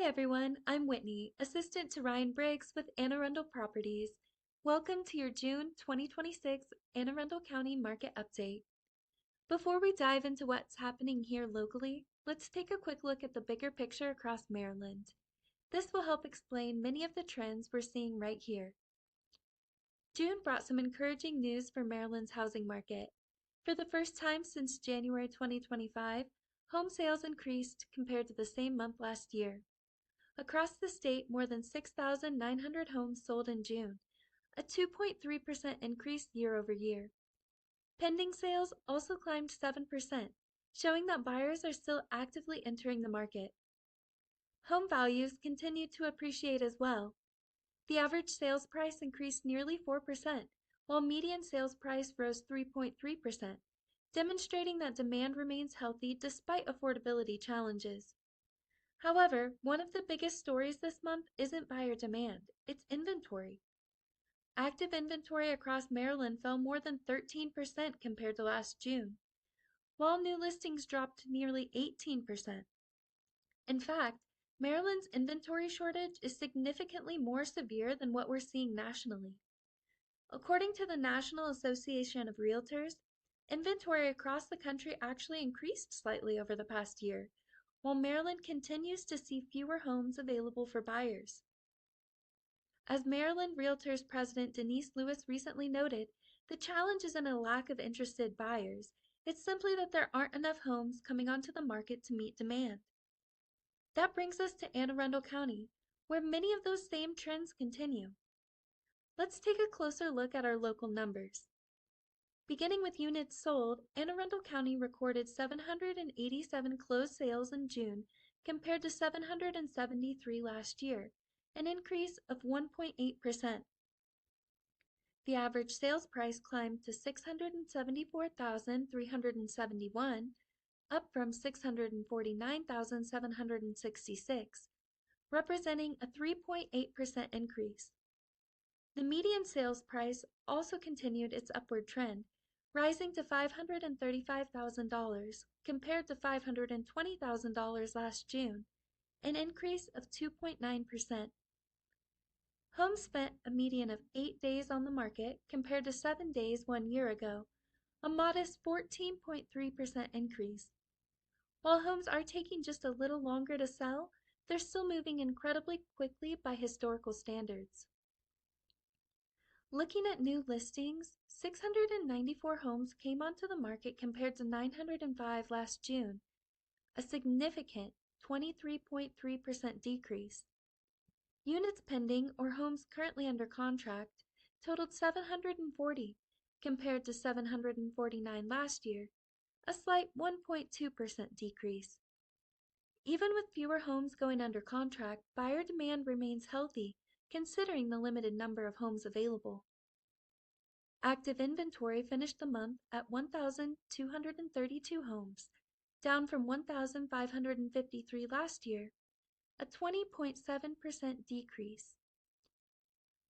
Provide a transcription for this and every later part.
everyone, I'm Whitney, assistant to Ryan Briggs with Anne Arundel Properties. Welcome to your June 2026 Anne Arundel County Market Update. Before we dive into what's happening here locally, let's take a quick look at the bigger picture across Maryland. This will help explain many of the trends we're seeing right here. June brought some encouraging news for Maryland's housing market. For the first time since January 2025, home sales increased compared to the same month last year. Across the state, more than 6,900 homes sold in June, a 2.3% increase year over year. Pending sales also climbed 7%, showing that buyers are still actively entering the market. Home values continued to appreciate as well. The average sales price increased nearly 4%, while median sales price rose 3.3%, demonstrating that demand remains healthy despite affordability challenges. However, one of the biggest stories this month isn't buyer demand, it's inventory. Active inventory across Maryland fell more than 13% compared to last June, while new listings dropped nearly 18%. In fact, Maryland's inventory shortage is significantly more severe than what we're seeing nationally. According to the National Association of Realtors, inventory across the country actually increased slightly over the past year, while Maryland continues to see fewer homes available for buyers. As Maryland Realtors President Denise Lewis recently noted, the challenge isn't a lack of interested buyers, it's simply that there aren't enough homes coming onto the market to meet demand. That brings us to Anne Arundel County, where many of those same trends continue. Let's take a closer look at our local numbers. Beginning with units sold, Anne Arundel County recorded 787 closed sales in June compared to 773 last year, an increase of 1.8%. The average sales price climbed to $674,371, up from $649,766, representing a 3.8% increase. The median sales price also continued its upward trend, rising to $535,000 compared to $520,000 last June, an increase of 2.9%. Homes spent a median of 8 days on the market compared to 7 days 1 year ago, a modest 14.3% increase. While homes are taking just a little longer to sell, they're still moving incredibly quickly by historical standards. Looking at new listings, 694 homes came onto the market compared to 905 last June, a significant 23.3% decrease. Units pending or homes currently under contract totaled 740 compared to 749 last year, a slight 1.2% decrease. Even with fewer homes going under contract, buyer demand remains healthy, considering the limited number of homes available. Active inventory finished the month at 1,232 homes, down from 1,553 last year, a 20.7% decrease.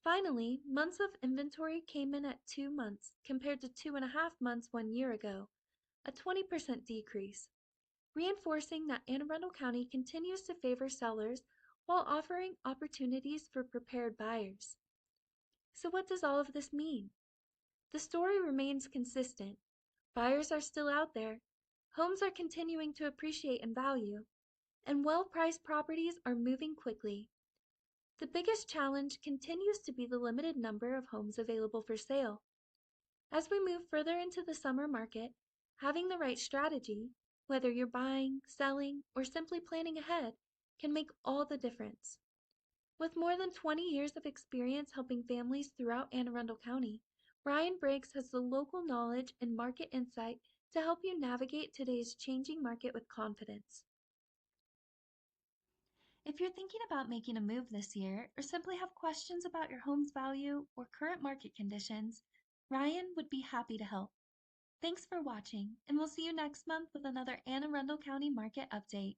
Finally, months of inventory came in at 2 months compared to 2.5 months 1 year ago, a 20% decrease, reinforcing that Anne Arundel County continues to favor sellers while offering opportunities for prepared buyers. So what does all of this mean? The story remains consistent. Buyers are still out there, homes are continuing to appreciate in value, and well-priced properties are moving quickly. The biggest challenge continues to be the limited number of homes available for sale. As we move further into the summer market, having the right strategy, whether you're buying, selling, or simply planning ahead, can make all the difference. With more than 20 years of experience helping families throughout Anne Arundel County, Ryan Briggs has the local knowledge and market insight to help you navigate today's changing market with confidence. If you're thinking about making a move this year or simply have questions about your home's value or current market conditions, Ryan would be happy to help. Thanks for watching, and we'll see you next month with another Anne Arundel County Market Update.